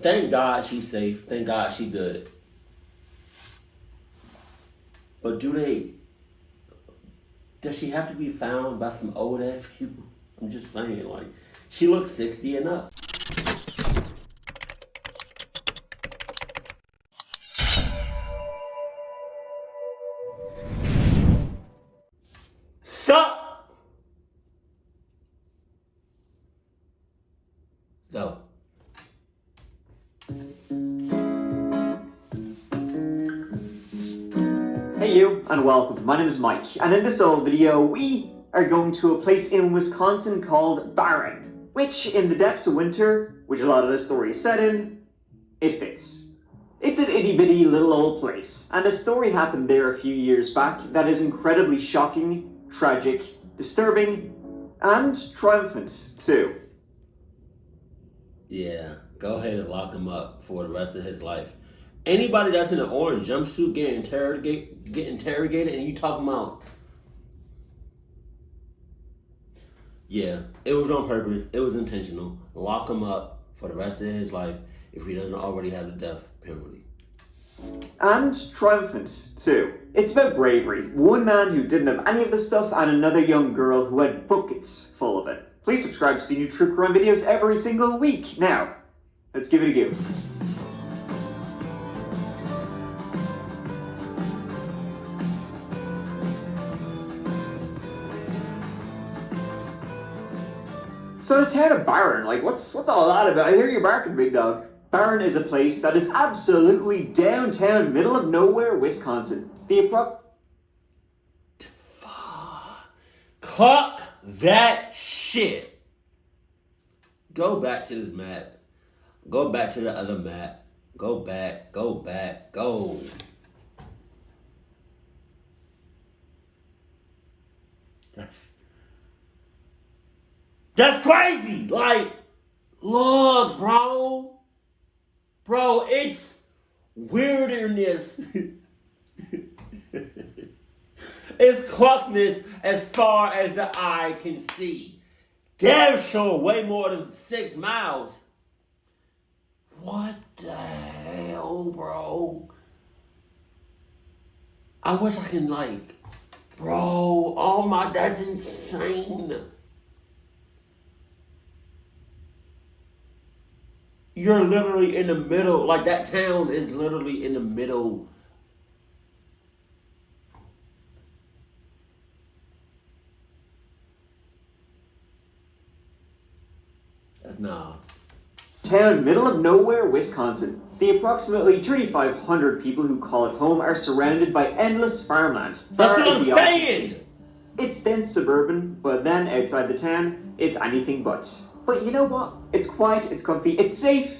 Thank God she's safe. Thank God she good. But does she have to be found by some old ass people? I'm just saying, like, she looks 60 and up. Sup? Go. Hey you, and welcome. My name is Mike, and in this old video, we are going to a place in Wisconsin called Barron, which in the depths of winter, which a lot of this story is set in, it fits. It's an itty-bitty little old place, and a story happened there a few years back that is incredibly shocking, tragic, disturbing, and triumphant, too. Yeah, go ahead and lock him up for the rest of his life. Anybody that's in an orange jumpsuit getting interrogated, and you talking about, yeah, it was on purpose, it was intentional. Lock him up for the rest of his life if he doesn't already have the death penalty. And triumphant, too. It's about bravery. One man who didn't have any of this stuff, and another young girl who had buckets full of it. Please subscribe to see new true crime videos every single week. Now, let's give it a go. So the town of Barron, like, what's all that about? I hear you barking, big dog. Barron is a place that is absolutely downtown, middle of nowhere, Wisconsin. Fuck that shit. Go back to this map. Go back to the other map. Go back. That's crazy. Like, look, bro. Bro, it's wilderness. It's cluckness as far as the eye can see. Damn sure way more than 6 miles. What the hell, bro? I wish I can, like, bro, oh my, that's insane. You're literally in the middle, like that town is literally in the middle. That's nah. Town, middle of nowhere, Wisconsin. The approximately 3,500 people who call it home are surrounded by endless farmland. That's what I'm saying! It's dense suburban, but then outside the town, it's anything but. But you know what? It's quiet, it's comfy, it's safe.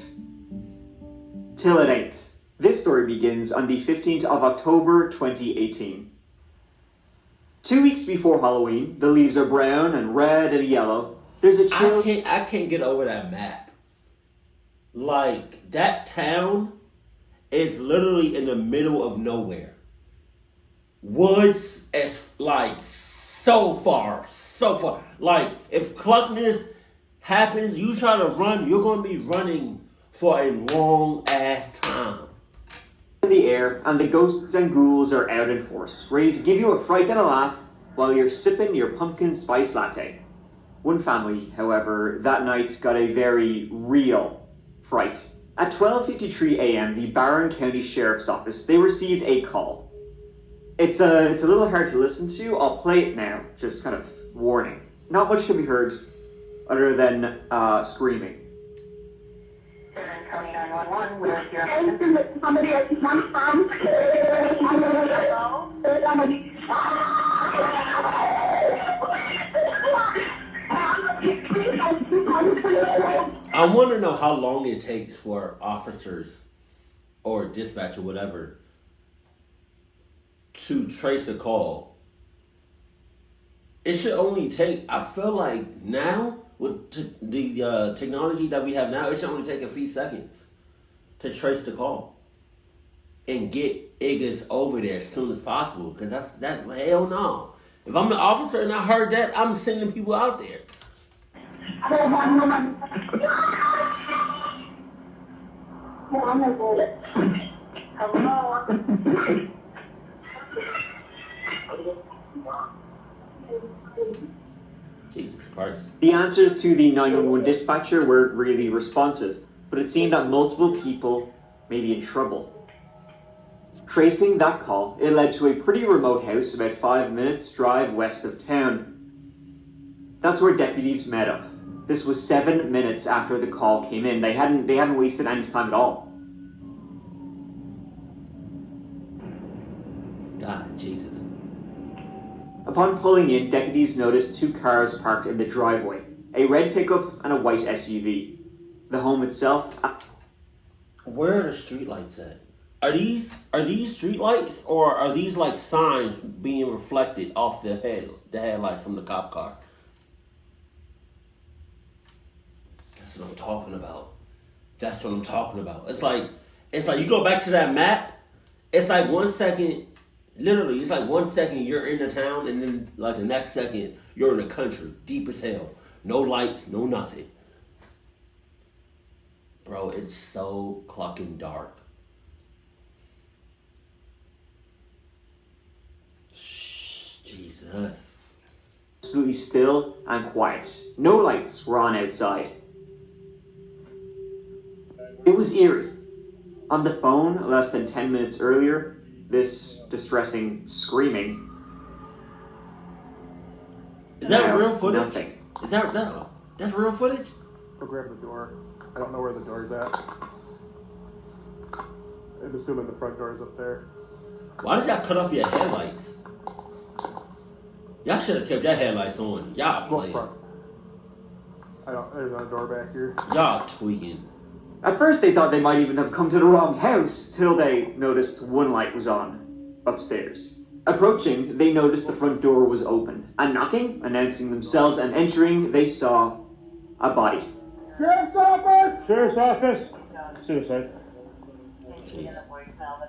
Till it ain't. This story begins on the 15th of October, 2018. 2 weeks before Halloween, the leaves are brown and red and yellow. There's a chill... I can't get over that map. Like, that town is literally in the middle of nowhere. Woods is like so far. Like, if cluckness happens, you try to run, you're going to be running for a long ass time. In the air, and the ghosts and ghouls are out in force, ready to give you a fright and a laugh while you're sipping your pumpkin spice latte. One family, however, that night got a very real fright. At 12:53 a.m., the Barron County Sheriff's Office, they received a call. It's a little hard to listen to. I'll play it now, just kind of warning. Not much can be heard other than screaming. County 911, where's your somebody at one farm. I want to know how long it takes for officers or dispatch or whatever to trace a call. It should only take, I feel like now, with the technology that we have now, it should only take a few seconds to trace the call and get Iggas over there as soon as possible. Because that's hell no. If I'm the officer and I heard that, I'm sending people out there. on the bullet. Hello? Jesus Christ. The answers to the 911 dispatcher weren't really responsive, but it seemed that multiple people may be in trouble. Tracing that call, it led to a pretty remote house about 5 minutes drive west of town. That's where deputies met up. This was 7 minutes after the call came in. They hadn't wasted any time at all. God, Jesus. Upon pulling in, deputies noticed 2 cars parked in the driveway, a red pickup and a white SUV. The home itself. Where are the streetlights at? Are these streetlights, or are these like signs being reflected off the headlights from the cop car? That's what I'm talking about. That's what I'm talking about. It's like you go back to that map. It's like 1 second, literally. It's like 1 second you're in the town, and then like the next second you're in the country, deep as hell. No lights, no nothing. Bro, it's so clucking dark. Jesus. Absolutely still and quiet. No lights were on outside. It was eerie. On the phone, less than 10 minutes earlier, this distressing screaming. Is that Now, real footage? nothing. Is that no? That's real footage? Go grab the door. I don't know where the door's at. I'm assuming the front door's up there. Why did y'all cut off your headlights? Y'all should have kept your headlights on. Y'all Go playing. front. There's a door back here. Y'all tweaking. At first they thought they might even have come to the wrong house, till they noticed one light was on, upstairs. Approaching, they noticed the front door was open, and knocking, announcing themselves and entering, they saw a body. Sheriff's office! Sheriff's office! Suicide. Jeez.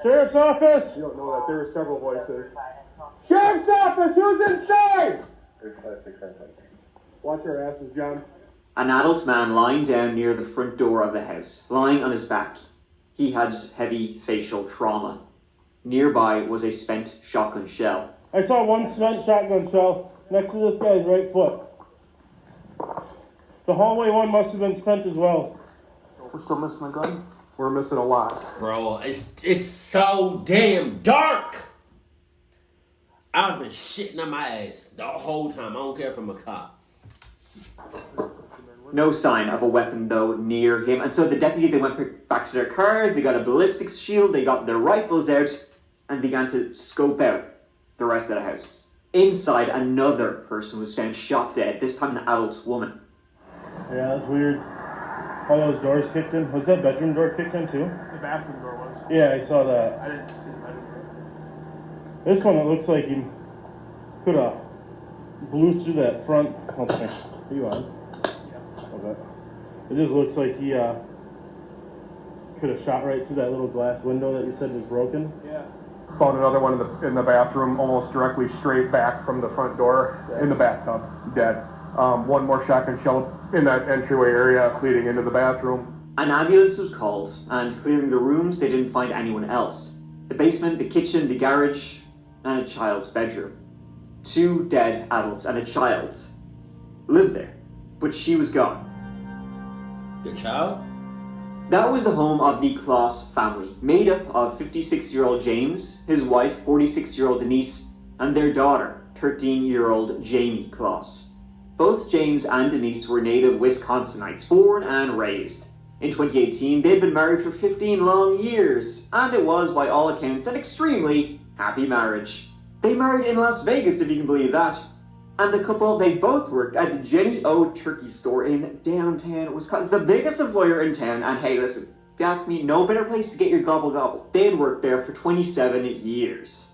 Sheriff's office! You don't know that. There were several voices. Sheriff's office! Who's inside? Watch your asses, John. An adult man lying down near the front door of the house, lying on his back. He had heavy facial trauma. Nearby was a spent shotgun shell. I saw one spent shotgun shell next to this guy's right foot. The hallway one must have been spent as well. We're still missing a gun? We're missing a lot. Bro, it's so damn dark. I've been shitting on my ass the whole time. I don't care if I'm a cop. No sign of a weapon, though, near him. And so the deputies, they went back to their cars, they got a ballistics shield, they got their rifles out, and began to scope out the rest of the house. Inside, another person was found shot dead, this time an adult woman. Yeah, that's weird. All those doors kicked in. Was that bedroom door kicked in too? The bathroom door was. Yeah, I saw that. I didn't see the bedroom door. This one, it looks like he could have blew through that front. Okay. Are you on? Okay. It just looks like he could have shot right through that little glass window that you said was broken. Yeah. Found another one in the bathroom, almost directly straight back from the front door, in the bathtub, dead. One more shotgun shell in that entryway area leading into the bathroom. An ambulance was called, and clearing the rooms, they didn't find anyone else. The basement, the kitchen, the garage, and a child's bedroom. 2 dead adults and a child lived there, but she was gone. The child? That was the home of the Kloss family, made up of 56-year-old James, his wife, 46-year-old Denise, and their daughter, 13-year-old Jamie Kloss. Both James and Denise were native Wisconsinites, born and raised. In 2018, they'd been married for 15 long years, and it was, by all accounts, an extremely happy marriage. They married in Las Vegas, if you can believe that. And the couple, they both worked at the Jenny O Turkey Store in downtown Wisconsin. It's the biggest employer in town, and hey, listen, if you ask me, no better place to get your gobble gobble. They had worked there for 27 years.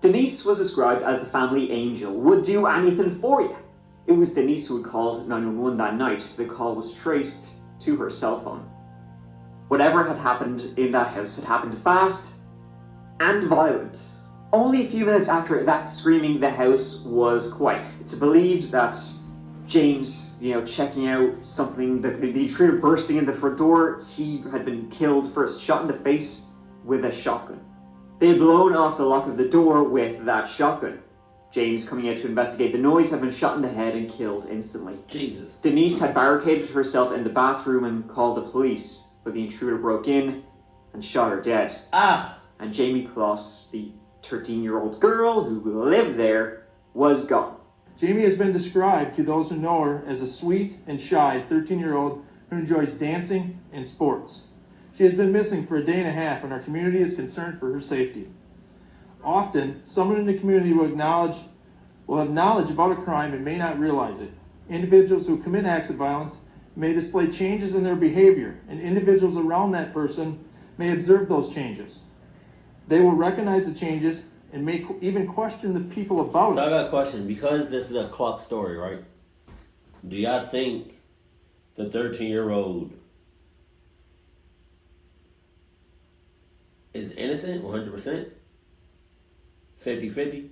Denise was described as the family angel, would do anything for you. It was Denise who had called 911 that night. The call was traced to her cell phone. Whatever had happened in that house had happened fast and violent. Only a few minutes after that screaming, the house was quiet. It's believed that James, checking out something, the intruder bursting in the front door. He had been killed first, shot in the face with a shotgun. They had blown off the lock of the door with that shotgun. James, coming out to investigate the noise, had been shot in the head and killed instantly. Jesus. Denise had barricaded herself in the bathroom and called the police, but the intruder broke in and shot her dead. And Jamie Kloss, the 13-year-old girl who lived there, was gone. Jamie has been described to those who know her as a sweet and shy 13-year-old who enjoys dancing and sports. She has been missing for a day and a half, and our community is concerned for her safety. Often, someone in the community will have knowledge about a crime and may not realize it. Individuals who commit acts of violence may display changes in their behavior, and individuals around that person may observe those changes. They will recognize the changes and may even question the people about it. So I got a question. Because this is a clock story, right? Do y'all think the 13-year-old is innocent 100%? 50-50?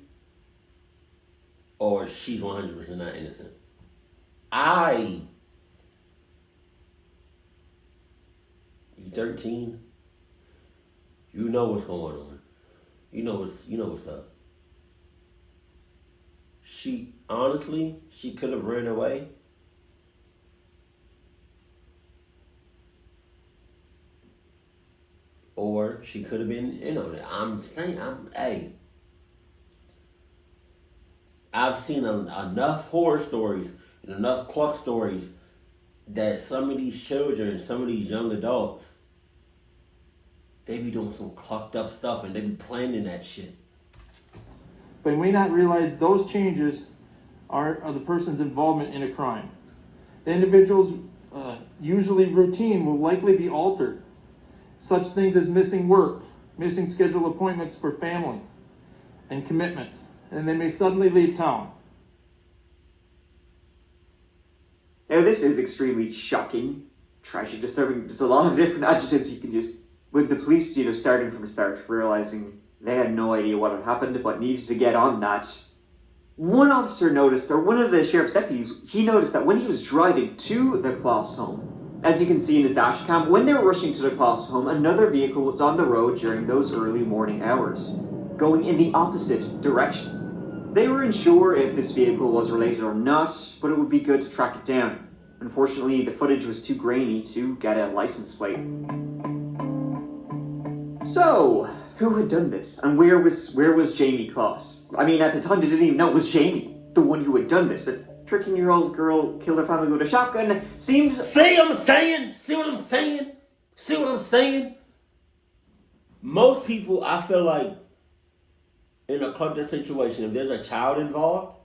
Or she's 100% not innocent? You 13, you know what's going on. You know what's up. She could have ran away. Or she could have been in on it. I've seen enough horror stories and enough clock stories that some of these children, some of these young adults, they be doing some clocked up stuff and they be planning that shit. But may not realize those changes are the person's involvement in a crime. The individual's usually routine will likely be altered. Such things as missing work, missing scheduled appointments for family and commitments, and they may suddenly leave town. Now this is extremely shocking, tragic, disturbing. There's a lot of different adjectives you can use. With the police, starting from the start, realizing they had no idea what had happened, but needed to get on that. One officer noticed, or one of the sheriff's deputies, he noticed that when he was driving to the Kloss home, as you can see in his dash cam, when they were rushing to the Kloss home, another vehicle was on the road during those early morning hours, going in the opposite direction. They were unsure if this vehicle was related or not, but it would be good to track it down. Unfortunately, the footage was too grainy to get a license plate. So, who had done this? And where was Jamie Kloss? I mean, at the time, they didn't even know it was Jamie, the one who had done this. A 13-year-old girl killed her family with a shotgun. Seems... See what I'm saying? See what I'm saying? See what I'm saying? Most people, I feel like, in a cluster situation, if there's a child involved,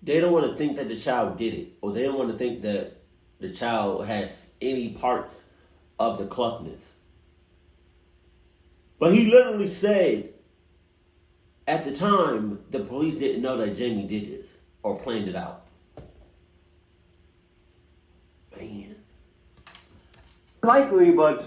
they don't want to think that the child did it. Or they don't want to think that the child has any parts of the cluckness. But he literally said, at the time, the police didn't know that Jamie did this or planned it out. Man. Likely, but,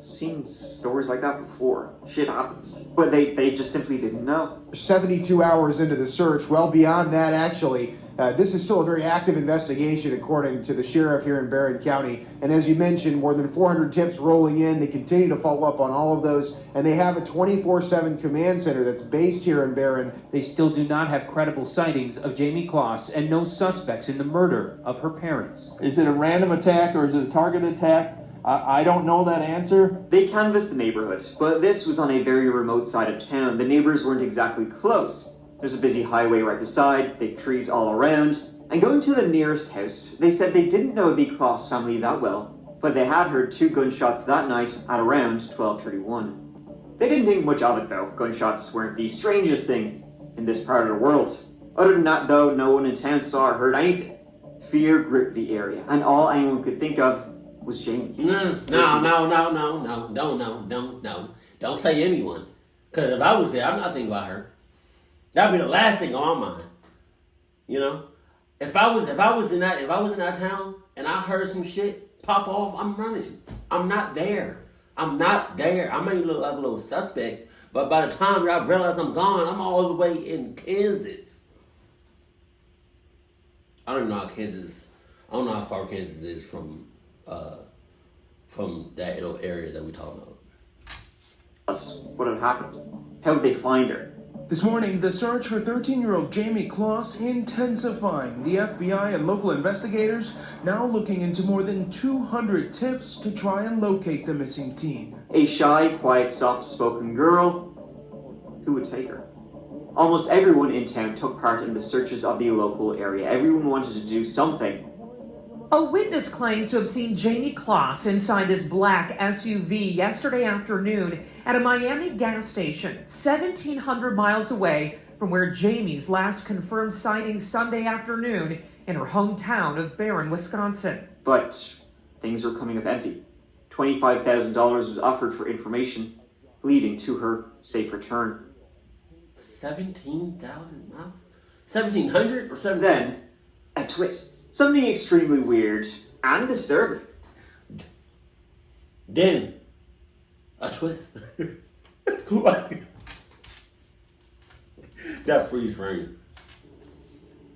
seen stories like that before. Shit happens. But they just simply didn't know. 72 hours into the search, well beyond that actually. This is still a very active investigation according to the sheriff here in Barron County. And as you mentioned, more than 400 tips rolling in. They continue to follow up on all of those. And they have a 24/7 command center that's based here in Barron. They still do not have credible sightings of Jamie Kloss and no suspects in the murder of her parents. Is it a random attack or is it a targeted attack? I don't know that answer. They canvassed the neighborhood, but this was on a very remote side of town. The neighbors weren't exactly close. There's a busy highway right beside, big trees all around, and going to the nearest house, they said they didn't know the Kloss family that well, but they had heard 2 gunshots that night at around 12:31. They didn't think much of it though. Gunshots weren't the strangest thing in this part of the world. Other than that though, no one in town saw or heard anything. Fear gripped the area, and all anyone could think of was Jamie. No. Don't say anyone. Because if I was there, I'm not thinking about her. That'd be the last thing on my mind. If I was in that town and I heard some shit pop off, I'm running. I'm not there. I may look like a little suspect, but by the time I realize I'm gone, I'm all the way in Kansas. I don't know how Kansas. I don't know how far Kansas is from that little area that we talking about. What had happened? How did they find her? This morning, the search for 13-year-old Jamie Kloss intensifying. The FBI and local investigators now looking into more than 200 tips to try and locate the missing teen. A shy, quiet, soft-spoken girl. Who would take her? Almost everyone in town took part in the searches of the local area. Everyone wanted to do something. A witness claims to have seen Jamie Kloss inside this black SUV yesterday afternoon at a Miami gas station, 1,700 miles away from where Jamie's last confirmed sighting Sunday afternoon in her hometown of Barron, Wisconsin. But things were coming up empty. $25,000 was offered for information, leading to her safe return. 17,000 miles? 1,700 or 17? Then, a twist. Something extremely weird and disturbing. Then, a twist. That freeze frame.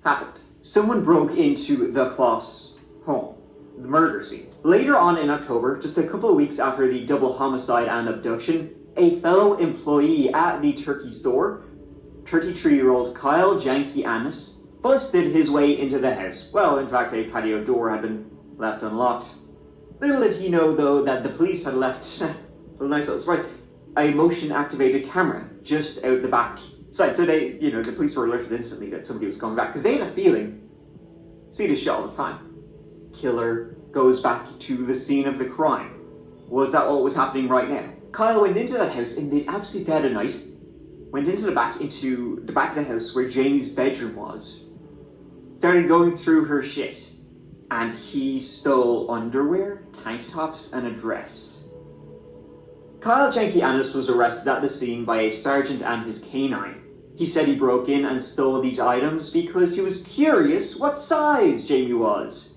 Happened. Someone broke into the Kloss home, the murder scene. Later on in October, just a couple of weeks after the double homicide and abduction, a fellow employee at the turkey store, 33-year-old Kyle Janky Annis, busted his way into the house. Well, in fact, a patio door had been left unlocked. Little did he know, though, that the police had left a nice little surprise, a motion-activated camera just out the back side. So they, the police were alerted instantly that somebody was coming back, because they had a feeling, see this shit all the time. Killer goes back to the scene of the crime. Was that what was happening right now? Kyle went into that house in the absolute dead of night, went into the back of the house where Jamie's bedroom was, started going through her shit, and he stole underwear, tank tops, and a dress. Kyle Janky Annis was arrested at the scene by a sergeant and his canine. He said he broke in and stole these items because he was curious what size Jamie was.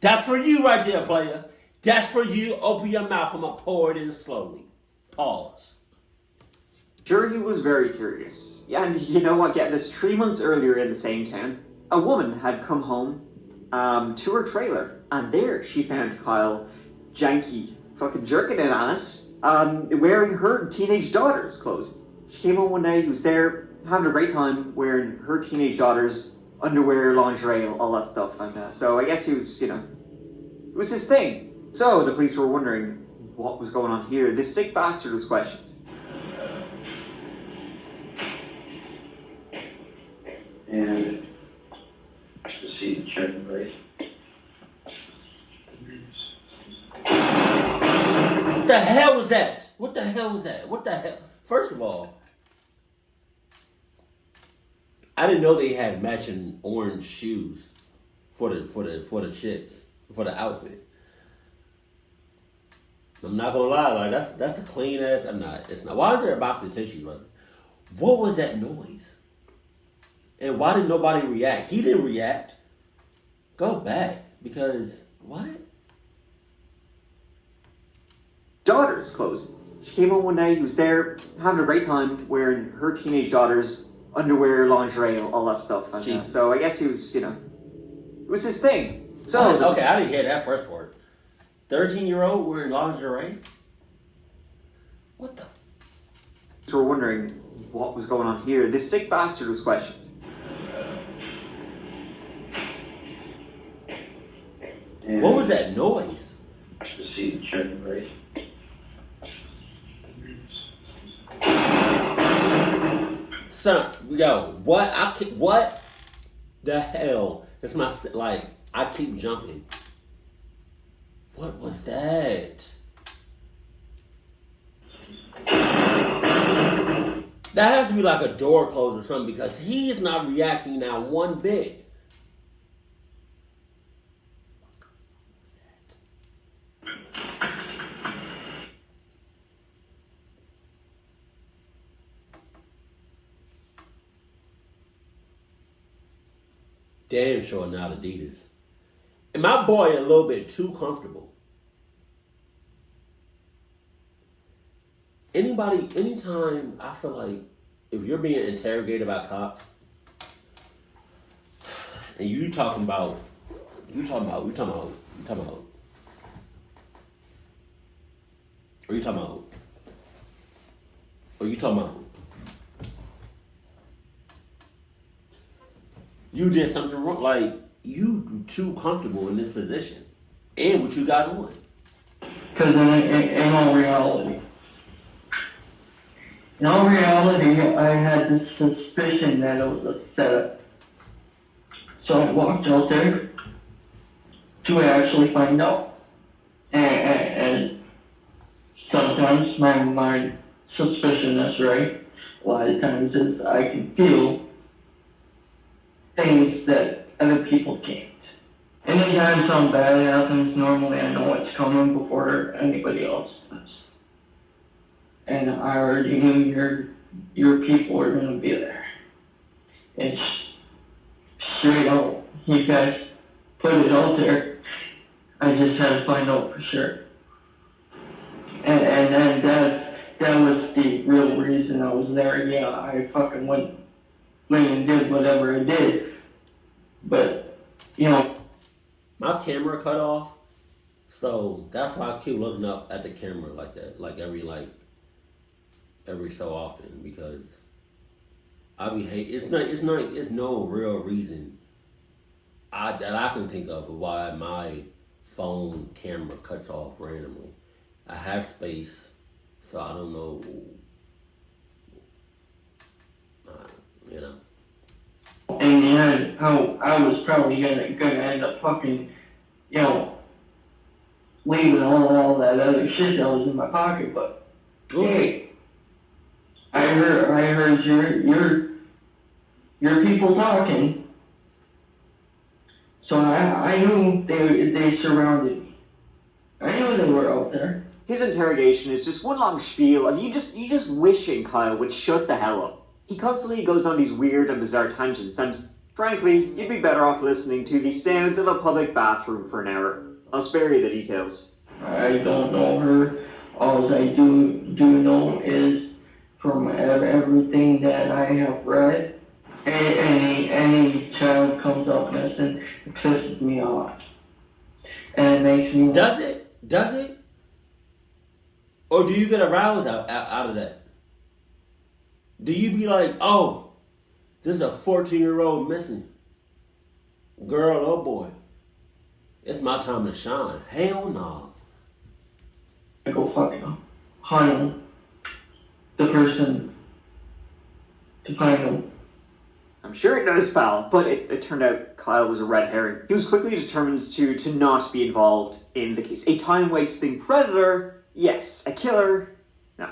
That's for you right there, player. That's for you. Open your mouth. I'm going to pour it in slowly. Pause. Sure, he was very curious. Yeah, and you know what? Get this, 3 months earlier in the same town, a woman had come home to her trailer, and there she found Kyle Janky fucking jerking it on us, wearing her teenage daughter's clothes. She came home one day, he was there having a great time wearing her teenage daughter's underwear, lingerie, all that stuff. And so I guess he was, it was his thing. So the police were wondering what was going on here. This sick bastard was questioned. And to see the check place. What the hell was that? What the hell was that? What the hell? First of all, I didn't know they had matching orange shoes for the chicks, for the outfit. I'm not gonna lie, like that's a clean ass. It's not. Why is there a box of tissue, brother? What was that noise? And why did nobody react? He didn't react. Go back, because what? Daughter's clothes. She came home one day, he was there having a great time wearing her teenage daughter's underwear, lingerie, all that stuff. And, so I guess he was, it was his thing. So okay, I didn't hear that first part. 13-year-old wearing lingerie? What the? So we're wondering what was going on here. This sick bastard was questioned. And what was that noise? to see the check place. Son, yo, what the hell? That's my, I keep jumping. What was that? That has to be like a door closed or something, because he is not reacting now one bit. Damn sure not Adidas. And my boy a little bit too comfortable. anytime I feel like if you're being interrogated by cops, and you talking about, or you talking about, you did something wrong, like, you too comfortable in this position, and what you got on. Because in all reality, I had this suspicion that it was a setup. So I walked out there to actually find out. And sometimes my suspicion is right. A lot of times is I can feel things that other people can't. Anytime something bad happens, normally I know what's coming before anybody else does. And I already knew your people are going to be there. It's straight out. You guys put it out there. I just had to find out for sure. And that was the real reason I was there. Yeah, I fucking went and did whatever I did. But, my camera cut off, so that's why I keep looking up at the camera like that, like every so often, because I be it's no real reason that I can think of why my phone camera cuts off randomly. I have space, so I don't know, In the end, I was probably gonna end up fucking, leaving all that other shit that was in my pocket. But hey, I heard your people talking, so I knew they surrounded me. I knew they were out there. His interrogation is just one long spiel of you just wishing Kyle would shut the hell up. He constantly goes on these weird and bizarre tangents, and frankly, you'd be better off listening to the sounds of a public bathroom for an hour. I'll spare you the details. I don't know her. All I do know is from everything that I have read, any child comes up missing, it pisses me off. And it makes me... Does it? Or do you get aroused out of that? Do you be like, oh, this is a 14-year-old missing girl or boy? It's my time to shine. Hell no. I go fucking hunt the person to find them. I'm sure it does, pal, but it turned out Kyle was a red herring. He was quickly determined to not be involved in the case. A time-wasting predator, yes. A killer, no.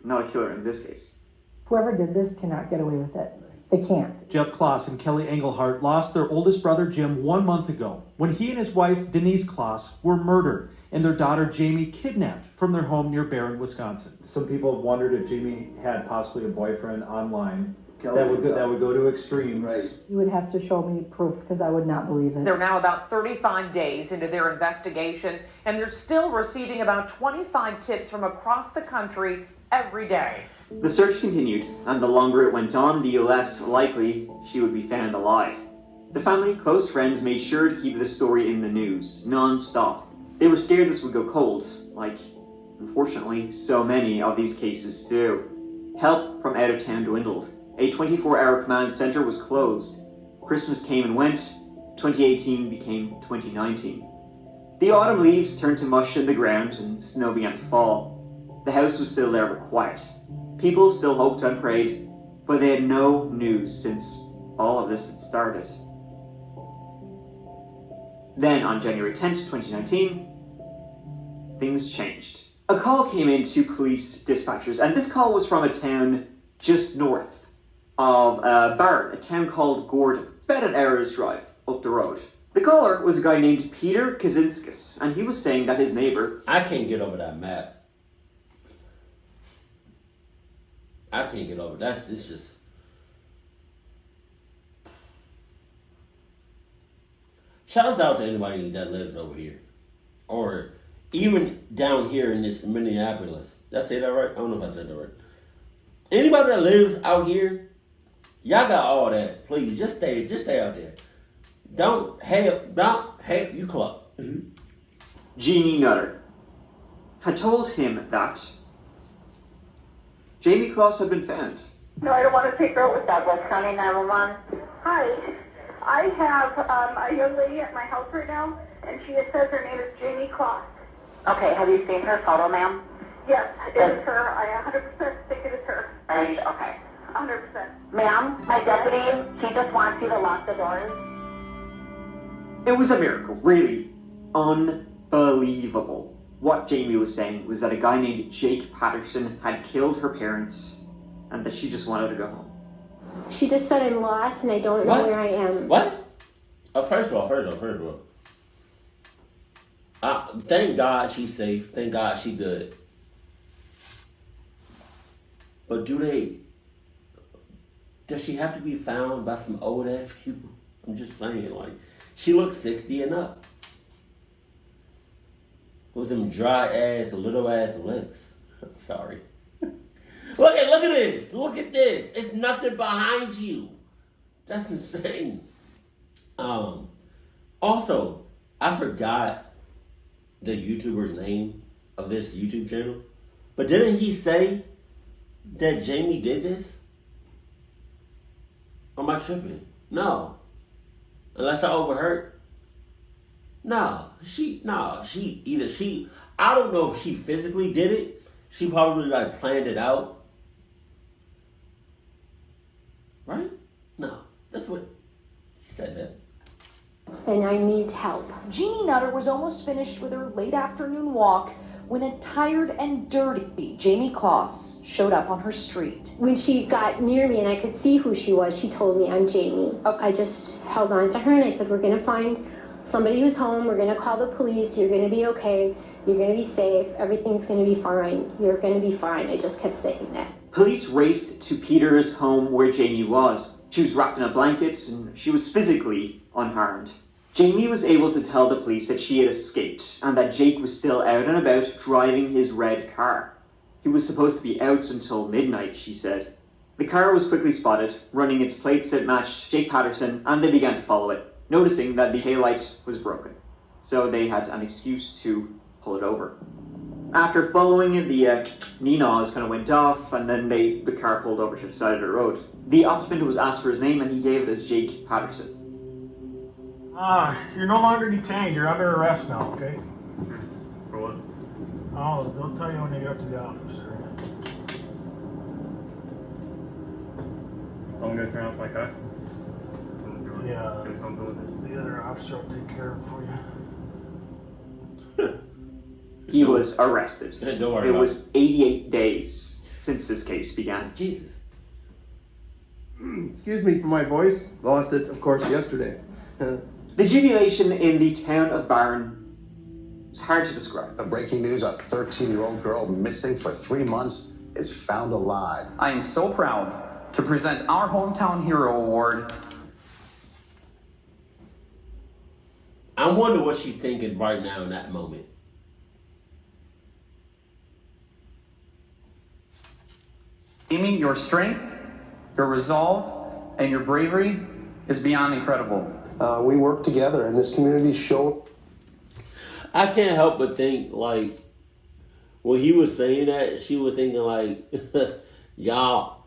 Not a killer in this case. Whoever did this cannot get away with it. They can't. Jeff Kloss and Kelly Engelhart lost their oldest brother Jim 1 month ago when he and his wife Denise Kloss were murdered and their daughter Jamie kidnapped from their home near Barron, Wisconsin. Some people have wondered if Jamie had possibly a boyfriend online that would go to extremes. Right. You would have to show me proof because I would not believe it. They're now about 35 days into their investigation, and they're still receiving about 25 tips from across the country every day. The search continued, and the longer it went on, the less likely she would be found alive. The family, close friends, made sure to keep the story in the news, non-stop. They were scared this would go cold, like, unfortunately, so many of these cases do. Help from out of town dwindled. A 24-hour command center was closed. Christmas came and went. 2018 became 2019. The autumn leaves turned to mush in the ground, and snow began to fall. The house was still there but quiet. People still hoped and prayed, but they had no news since all of this had started. Then, on January 10th, 2019, things changed. A call came in to police dispatchers, and this call was from a town just north of Barron, a town called Gordon. It's about an hour's drive up the road. The caller was a guy named Peter Kaczynskis, and he was saying that his neighbor... I can't get over that map. I can't get over that. It's just... Shouts out to anybody that lives over here. Or even down here in this Minneapolis. Did I say that right? I don't know if I said that right. Anybody that lives out here, y'all got all that. Please, just stay out there. Don't help you club. Jeannie Nutter had told him that Jamie Kloss had been found. No, I don't want to take her out with Douglas County 911. Hi. I have a young lady at my house right now, and she says her name is Jamie Kloss. Okay, have you seen her photo, ma'am? Yes, it is her. I 100% think it is her. Right, okay. 100%. Ma'am, my deputy, he just wants you to lock the doors. It was a miracle, really unbelievable. What Jamie was saying was that a guy named Jake Patterson had killed her parents and that she just wanted to go home. She just said I'm lost and I don't know where I am. What? First of all. Thank God she's safe. Thank God she good. But does she have to be found by some old ass people? I'm just saying, like, she looks 60 and up. With them dry ass, little ass lips. Sorry. Look at this. Look at this. It's nothing behind you. That's insane. Also, I forgot the YouTuber's name of this YouTube channel. But didn't he say that Jamie did this? Or am I tripping? No. Unless I overheard. I don't know if she physically did it. She probably like planned it out. Right? No. That's what he said that. And I need help. Jeannie Nutter was almost finished with her late afternoon walk when a tired and dirty Jamie Kloss showed up on her street. When she got near me and I could see who she was, she told me, I'm Jamie. I just held on to her and I said, we're going to find somebody who's home. We're going to call the police. You're going to be okay. You're going to be safe. Everything's going to be fine. You're going to be fine. I just kept saying that. Police raced to Peter's home where Jamie was. She was wrapped in a blanket and she was physically unharmed. Jamie was able to tell the police that she had escaped and that Jake was still out and about driving his red car. He was supposed to be out until midnight, she said. The car was quickly spotted, running its plates that matched Jake Patterson, and they began to follow it, noticing that the taillight was broken. So they had an excuse to pull it over. After following it, the Ninaws kind of went off, and then the car pulled over to the side of the road. The occupant was asked for his name, and he gave it as Jake Patterson. You're no longer detained. You're under arrest now, okay? For what? Oh, they'll tell you when you get up to the office. So I'm gonna turn off my car? Yeah, the other officer will take care of it for you. He was arrested. Don't worry it about was 88 days since this case began. Jesus. Excuse me for my voice. Lost it, of course, yesterday. The jubilation in the town of Barron is hard to describe. Breaking news, a 13-year-old girl missing for 3 months is found alive. I am so proud to present our Hometown Hero Award. I wonder what she's thinking right now in that moment. Amy, your strength, your resolve, and your bravery is beyond incredible. We work together, and this community showed. I can't help but think, like, when he was saying that, she was thinking, like, y'all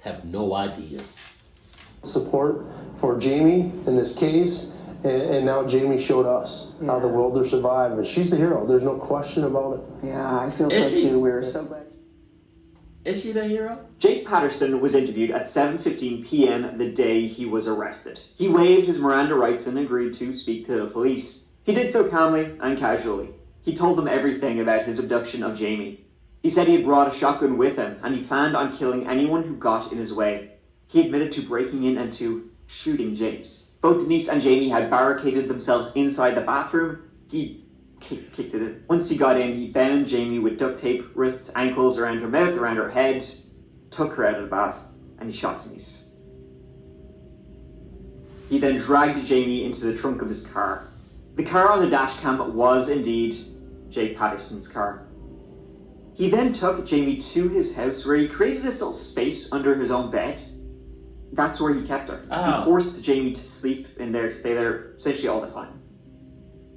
have no idea. Support for Jamie in this case, and now Jamie showed us how the world will survive, and she's the hero. There's no question about it. Yeah, I feel so too. We're so glad. Is she the hero? Jake Patterson was interviewed at 7:15 p.m. the day he was arrested. He waived his Miranda rights and agreed to speak to the police. He did so calmly and casually. He told them everything about his abduction of Jamie. He said he had brought a shotgun with him and he planned on killing anyone who got in his way. He admitted to breaking in and to shooting James. Both Denise and Jamie had barricaded themselves inside the bathroom. He kicked it in. Once he got in, he bound Jamie with duct tape, wrists, ankles, around her mouth, around her head, took her out of the bath, and he shot Denise. He then dragged Jamie into the trunk of his car. The car on the dash cam was indeed Jake Patterson's car. He then took Jamie to his house where he created this little space under his own bed. That's where he kept her. He forced Jamie to sleep in there, stay there essentially all the time.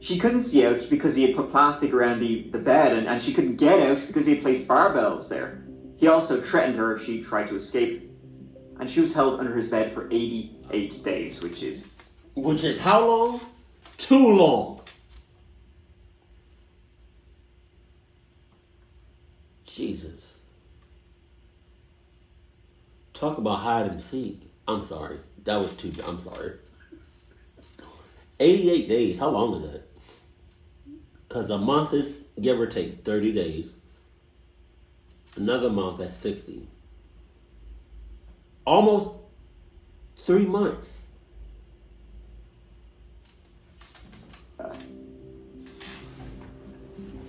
She couldn't see out because he had put plastic around the bed, and she couldn't get out because he had placed barbells there. He also threatened her if she tried to escape. And she was held under his bed for 88 days, which is... Which is how long? Too long. Jesus. Talk about hide and seek. I'm sorry. That was too... I'm sorry. 88 days. How long is that? Because a month is, give or take, 30 days. Another month, that's 60. Almost 3 months.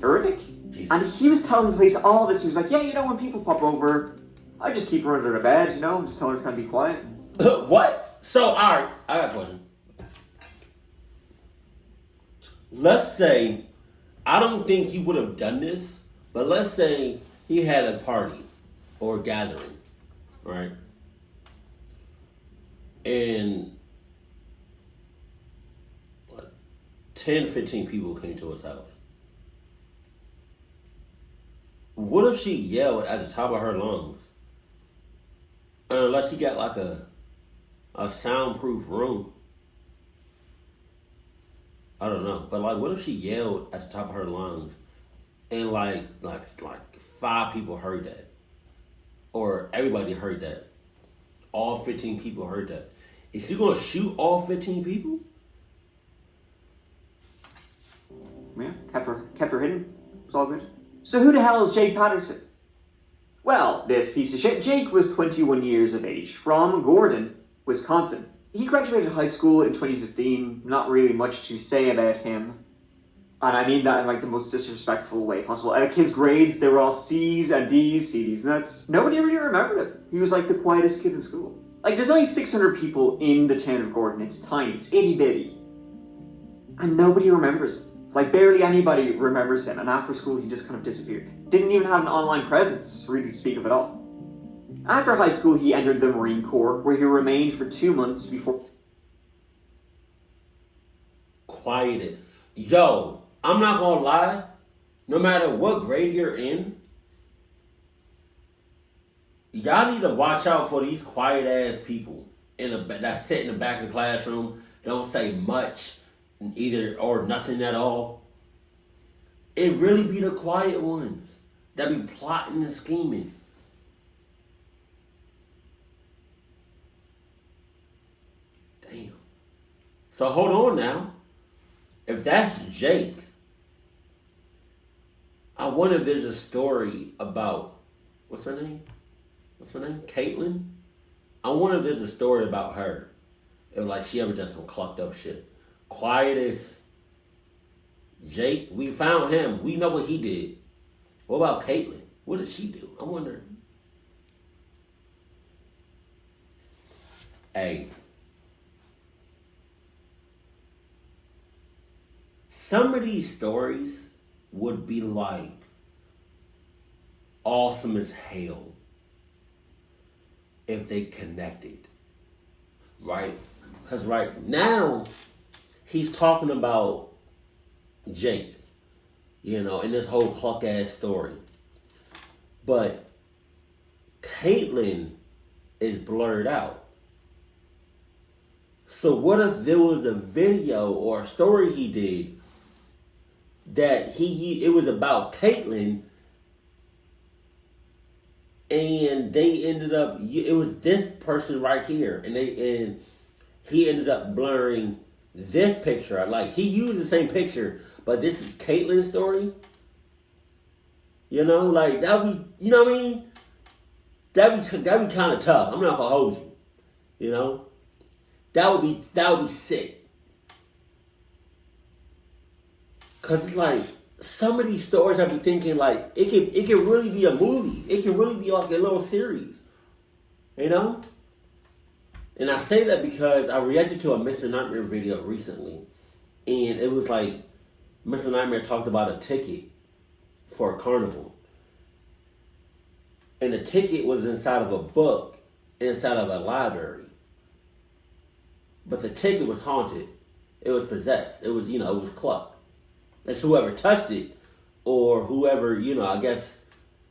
Horrific. And he was telling the police all this. He was like, yeah, you know, when people pop over, I just keep her under the bed, you know, just tell her to kind of be quiet. What? So, alright, I got a question. Let's say, I don't think he would have done this, but let's say he had a party or a gathering, right? And 10, 15 people came to his house. What if she yelled at the top of her lungs? Unless she got like a soundproof room. I don't know. But like, what if she yelled at the top of her lungs and like 5 people heard that? Or everybody heard that? All 15 people heard that. Is she gonna shoot all 15 people? Yeah, kept her hidden. It's all good. So who the hell is Jake Patterson? Well, this piece of shit, Jake was 21 years of age, from Gordon, Wisconsin. He graduated high school in 2015, not really much to say about him. And I mean that in like the most disrespectful way possible. Like his grades, they were all C's and D's, C's nuts. Nobody really remembered him. He was like the quietest kid in school. Like there's only 600 people in the town of Gordon. It's tiny, it's itty bitty. And nobody remembers him. Like barely anybody remembers him. And after school, he just kind of disappeared. Didn't even have an online presence, really to speak of at all. After high school, he entered the Marine Corps, where he remained for 2 months before... Quieted. Yo, I'm not gonna lie. No matter what grade you're in, y'all need to watch out for these quiet ass people that sit in the back of the classroom, don't say much, either or nothing at all. It really be the quiet ones that be plotting and scheming. Damn. So hold on now. If that's Jake, I wonder if there's a story about, what's her name? Caitlin? I wonder if there's a story about her. If like she ever done some clucked up shit. Quietest Jake, we found him. We know what he did. What about Caitlin? What did she do? I wonder. Hey. Some of these stories would be like awesome as hell if they connected. Right? Because right now, he's talking about Jake, you know, in this whole cluck ass story. But Caitlin is blurred out. So what if there was a video or a story he did that it was about Caitlin, and they ended up, it was this person right here, and he ended up blurring this picture. Like he used the same picture, but this is Caitlin's story. You know, like that'd be, you know what I mean? That'd be kind of tough. I'm not gonna hold you. You know, that would be sick. Cause it's like some of these stories I be thinking like it can really be a movie. It can really be like a little series. You know? And I say that because I reacted to a Mr. Nightmare video recently. And it was like Mr. Nightmare talked about a ticket for a carnival. And the ticket was inside of a book, inside of a library. But the ticket was haunted. It was possessed. It was, it was clucked. And so whoever touched it, or whoever, I guess,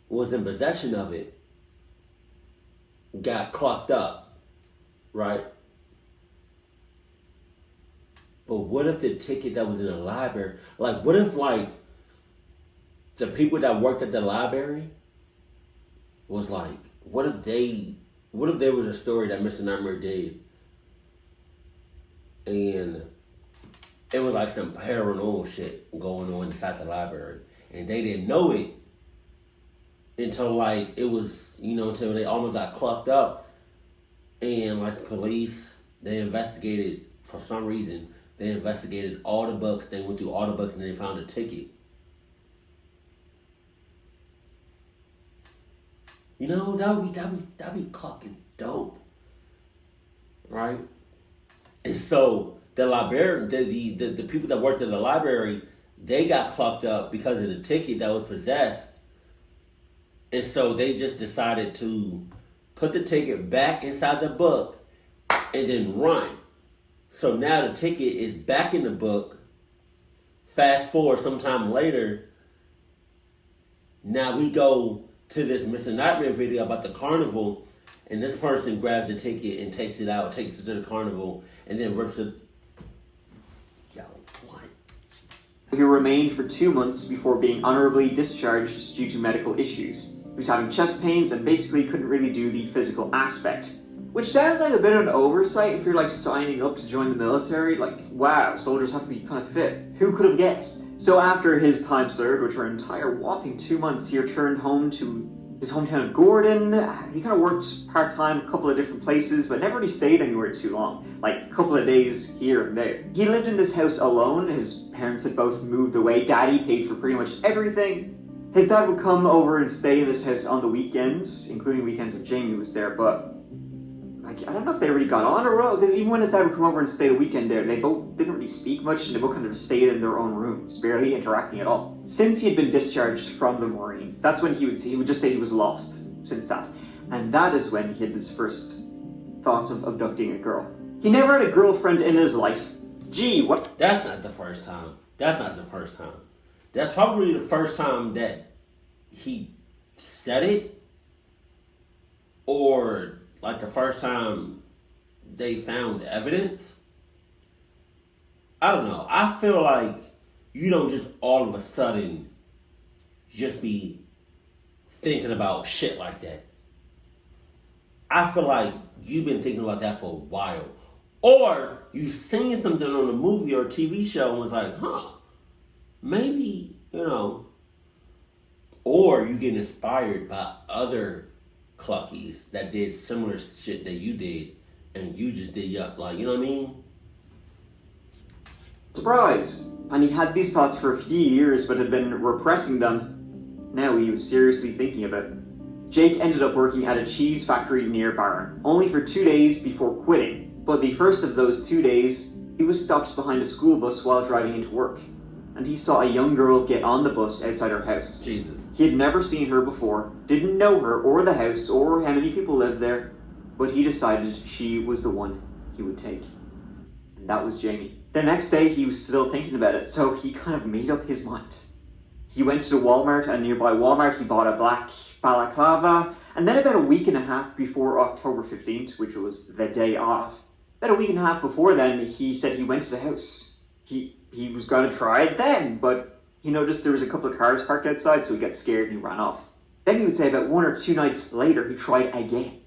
was in possession of it, got clucked up, right? But what if the ticket that was in the library, what if, the people that worked at the library was what if there was a story that Mr. Nightmare did, and it was some paranormal shit going on inside the library, and they didn't know it until it was, until they almost got clucked up, and police, they investigated for some reason. They investigated all the books. They went through all the books and they found a ticket. That'd be fucking dope, right? And so the librarian, the people that worked at the library, they got clucked up because of the ticket that was possessed, and so they just decided to put the ticket back inside the book and then run. So now the ticket is back in the book. Fast forward sometime later, now we go to this Mr. Nightmare video about the carnival, and this person grabs the ticket and takes it out, takes it to the carnival, and then rips it. Yo, what? He remained for 2 months before being honorably discharged due to medical issues. He was having chest pains and basically couldn't really do the physical aspect. Which sounds like a bit of an oversight if you're signing up to join the military. Wow, soldiers have to be kind of fit. Who could have guessed? So after his time served, which were an entire whopping 2 months, he returned home to his hometown of Gordon. He kind of worked part-time a couple of different places, but never really stayed anywhere too long. A couple of days here and there. He lived in this house alone. His parents had both moved away. Daddy paid for pretty much everything. His dad would come over and stay in this house on the weekends, including weekends when Jamie was there, but I don't know if they really got on or what, because even when his dad would come over and stay the weekend there, they both didn't really speak much, and they both kind of stayed in their own rooms, barely interacting at all. Since he had been discharged from the Marines, that's when he would just say he was lost since that. And that is when he had his first thoughts of abducting a girl. He never had a girlfriend in his life. Gee, what? That's not the first time. That's not the first time. That's probably the first time that he said it, or the first time they found evidence. I don't know. I feel like you don't just all of a sudden just be thinking about shit like that. I feel like you've been thinking about that for a while. Or you've seen something on a movie or a TV show and was like, maybe, Or you get inspired by other cluckies that did similar shit that you did, and you just did you know what I mean? Surprise! And he had these thoughts for a few years, but had been repressing them. Now he was seriously thinking of it. Jake ended up working at a cheese factory near Barron, only for 2 days before quitting. But the first of those 2 days, he was stopped behind a school bus while driving into work, and he saw a young girl get on the bus outside her house. Jesus. He had never seen her before, didn't know her or the house or how many people lived there, but he decided she was the one he would take. And that was Jamie. The next day he was still thinking about it, so he kind of made up his mind. He went to the Walmart, a nearby Walmart, he bought a black balaclava, and then about a week and a half before October 15th, which was the day off, about a week and a half before then, he said he went to the house. He was going to try it then, but he noticed there was a couple of cars parked outside, so he got scared and he ran off. Then he would say about 1 or 2 nights later, he tried again.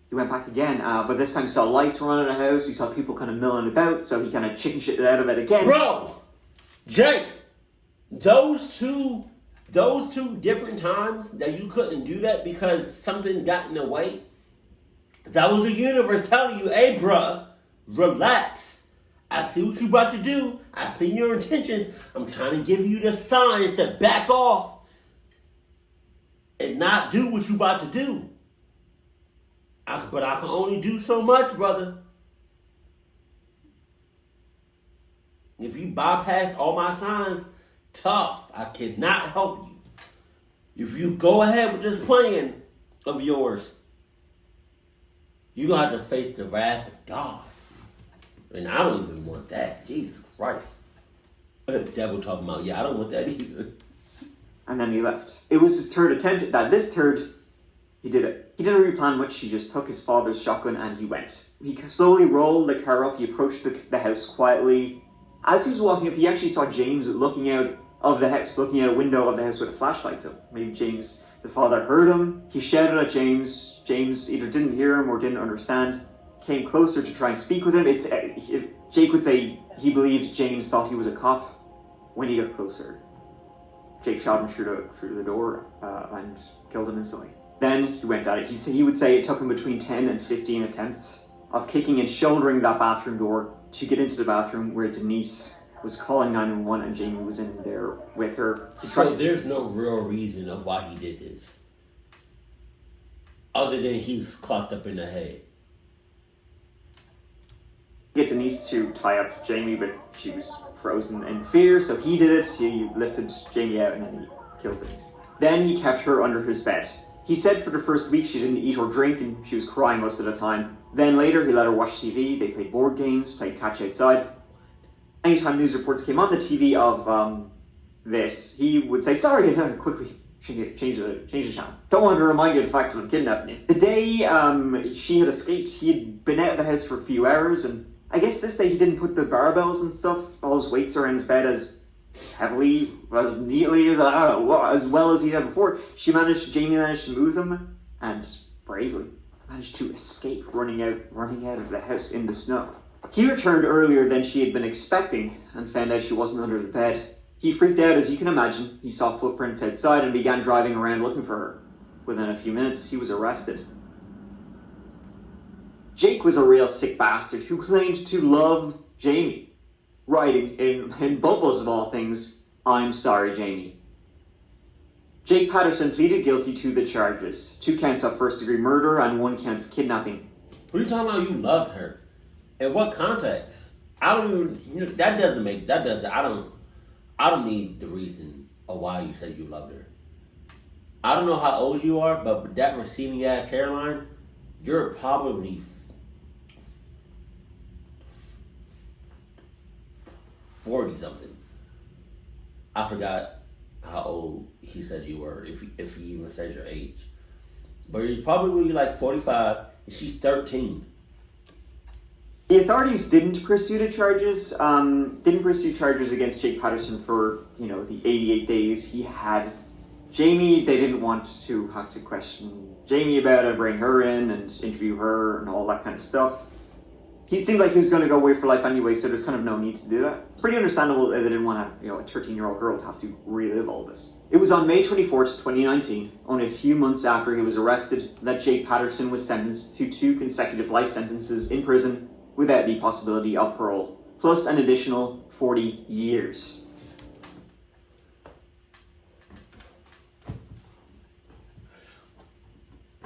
He went back again, but this time he saw lights running in the house, he saw people kind of milling about, so he kind of chicken shitted out of it again. Bro! Jake! Those two different times that you couldn't do that because something got in the way, that was the universe telling you, hey bruh, relax. I see what you about to do. I see your intentions. I'm trying to give you the signs to back off and not do what you about to do. But I can only do so much, brother. If you bypass all my signs, tough. I cannot help you. if you go ahead with this plan of yours, you're going to have to face the wrath of God. And I don't even want that. Jesus Christ. The devil talking about, I don't want that either. And then he left. It was his third attempt. This third, he did it. He didn't really plan much. He just took his father's shotgun and he went. He slowly rolled the car up. He approached the house quietly. As he was walking up, he actually saw James looking out of the house, looking out a window of the house with a flashlight. So maybe James, the father, heard him. He shouted at James. James either didn't hear him or didn't understand. Came closer to try and speak with him. Jake would say he believed James thought he was a cop. When he got closer, Jake shot him through the door and killed him instantly. Then he went at it. He would say it took him between 10 and 15 attempts of kicking and shouldering that bathroom door to get into the bathroom where Denise was calling 911 and Jamie was in there with her. So there's no real reason of why he did this, other than he's clocked up in the head. Get Denise to tie up Jamie, but she was frozen in fear, so he did it. He lifted Jamie out and then he killed Denise. Then he kept her under his bed. He said for the first week she didn't eat or drink and she was crying most of the time. Then later he let her watch TV. They played board games, played catch outside. Anytime news reports came on the TV of this, he would say, sorry, quickly change the channel. Don't want to remind you of the fact that I'm kidnapping you. The day she had escaped, he had been out of the house for a few hours, and I guess this day he didn't put the barbells and stuff, all his weights around his bed as heavily, as neatly, as well as he had before. Jamie managed to move them, and bravely managed to escape, running out of the house in the snow. He returned earlier than she had been expecting, and found out she wasn't under the bed. He freaked out, as you can imagine. He saw footprints outside and began driving around looking for her. Within a few minutes, he was arrested. Jake was a real sick bastard who claimed to love Jamie, writing in bubbles of all things, "I'm sorry, Jamie." Jake Patterson pleaded guilty to the charges, 2 counts of first-degree murder and 1 count of kidnapping. What are you talking about? You loved her. In what context? I don't need the reason of why you said you loved her. I don't know how old you are, but that receding ass hairline, you're probably 40 something. I forgot how old he said you were, if he even says your age. But you're probably like 45, and she's 13. The authorities didn't pursue charges against Jake Patterson for, the 88 days he had Jamie. They didn't want to have to question Jamie about it, bring her in and interview her and all that kind of stuff. He seemed like he was going to go away for life anyway, so there's kind of no need to do that. Pretty understandable that they didn't want a 13-year-old girl to have to relive all this. It was on May 24th, 2019, only a few months after he was arrested, that Jake Patterson was sentenced to 2 consecutive life sentences in prison without the possibility of parole, plus an additional 40 years.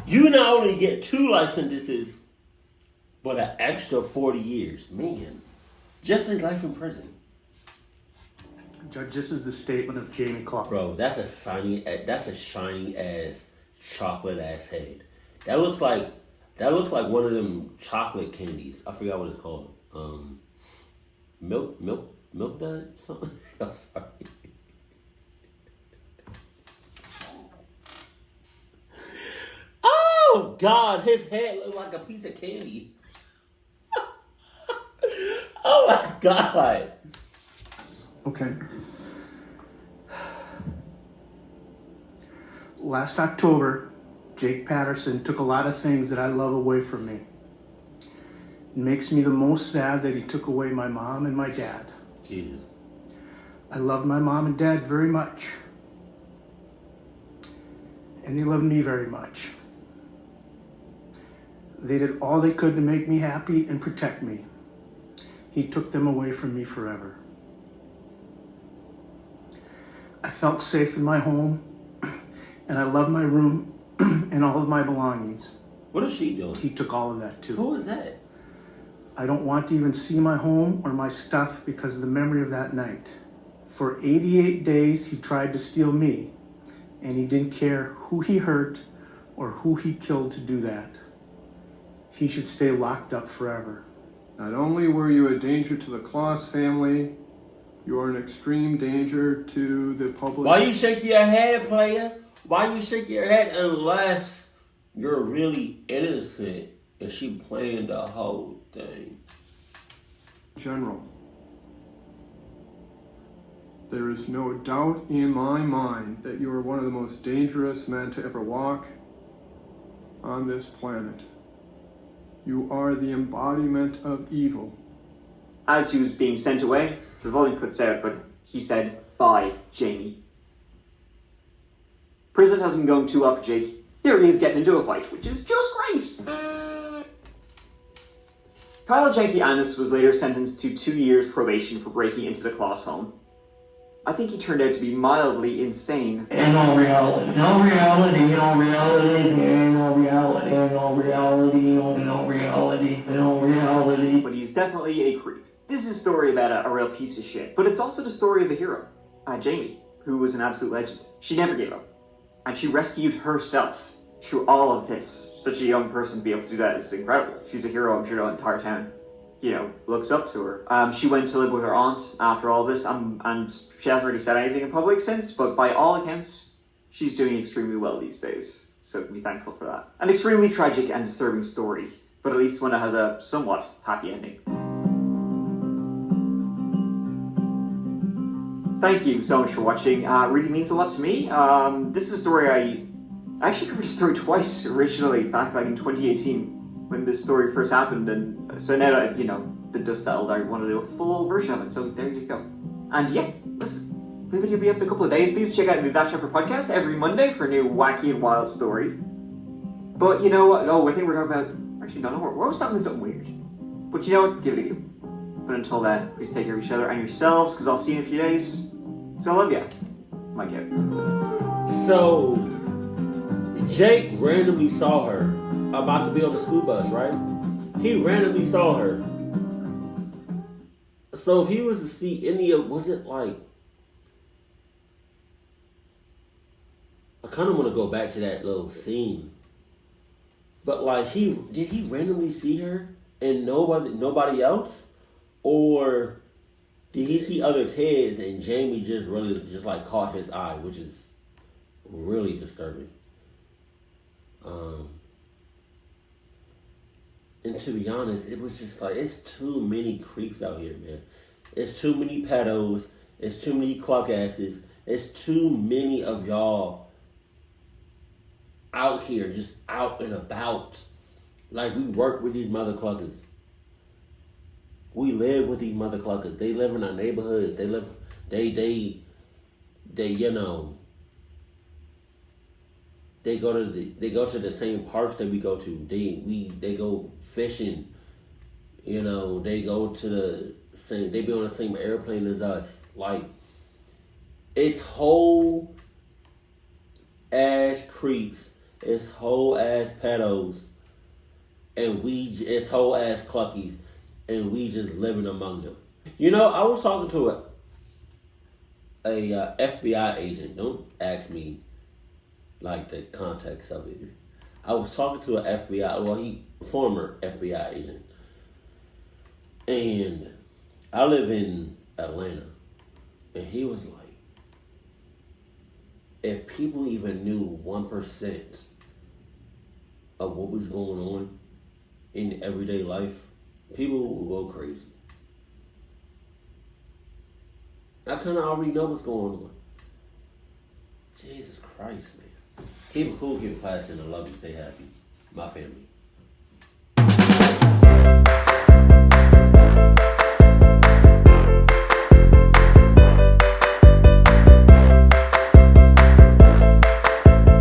You not only get 2 life sentences, but an extra 40 years. Man, just like life in prison. Judge, this is the statement of Jamie Clark. Bro, that's a shiny ass chocolate ass head. That looks like one of them chocolate candies. I forgot what it's called. Milk dud something. I'm sorry. Oh God, his head looked like a piece of candy. Oh my God. Okay. Last October, Jake Patterson took a lot of things that I love away from me. It makes me the most sad that he took away my mom and my dad. Jesus. I love my mom and dad very much. And they loved me very much. They did all they could to make me happy and protect me. He took them away from me forever. I felt safe in my home, and I loved my room and all of my belongings. What is she doing? He took all of that too. Who is that? I don't want to even see my home or my stuff because of the memory of that night. For 88 days, he tried to steal me, and he didn't care who he hurt or who he killed to do that. He should stay locked up forever. Not only were you a danger to the Kloss family, you are an extreme danger to the public. Why you shake your head, player? Why you shake your head unless you're really innocent and she planned the whole thing? General, there is no doubt in my mind that you are one of the most dangerous men to ever walk on this planet. You are the embodiment of evil. As he was being sent away, the volume cuts out, but he said, "Bye, Jamie." Prison hasn't been going too well for Jake. Here he is getting into a fight, which is just great. Kyle Janky Annis was later sentenced to 2 years probation for breaking into the Kloss home. I think he turned out to be mildly insane. In all reality, in all reality, in all reality, in all reality, in all reality, in all reality, in all reality. But he's definitely a creep. This is a story about a real piece of shit, but it's also the story of a hero, Jamie, who was an absolute legend. She never gave up, and she rescued herself through all of this. Such a young person to be able to do that is incredible. She's a hero, I'm sure the entire town, looks up to her. She went to live with her aunt after all this, and she hasn't really said anything in public since, but by all accounts, she's doing extremely well these days. So be thankful for that. An extremely tragic and disturbing story, but at least one that has a somewhat happy ending. Thank you so much for watching. It really means a lot to me. This is a story I actually covered a story twice originally, back in 2018, when this story first happened, and so now that, the dust settled, I want to do a full version of it, so there you go. And yeah, listen, the video will be up in a couple of days. Please check out the That Chopper podcast every Monday for a new wacky and wild story. But you know what? Oh, I think we're talking about, actually, no, we're always talking about something weird. But you know what? Give it a go. But until then, please take care of each other and yourselves, because I'll see you in a few days. So I love ya. Mike out. So, Jake randomly saw her about to be on the school bus, right? He randomly saw her. So if he was to see any of, was it like, I kind of want to go back to that little scene. But like, did he randomly see her and nobody else? Or did he see other kids and Jamie just really like caught his eye, which is really disturbing. And to be honest, it was just like, it's too many creeps out here, man. It's too many pedos. It's too many cluck asses. It's too many of y'all out here, just out and about. Like, we work with these mother cluckers. We live with these mother cluckers. They live in our neighborhoods. They go to the same parks that we go to. They go fishing. They go to the same. They be on the same airplane as us. Like, it's whole ass creeps. It's whole ass pedos, and it's whole ass cluckies, and we just living among them. I was talking to a FBI agent. Don't ask me like the context of it. I was talking to an former FBI agent. And I live in Atlanta. And he was like, if people even knew 1% of what was going on in everyday life, people will go crazy. I kind of already know what's going on. Jesus Christ, man. Keep it cool, keep it classy, and I love you. Stay happy. My family.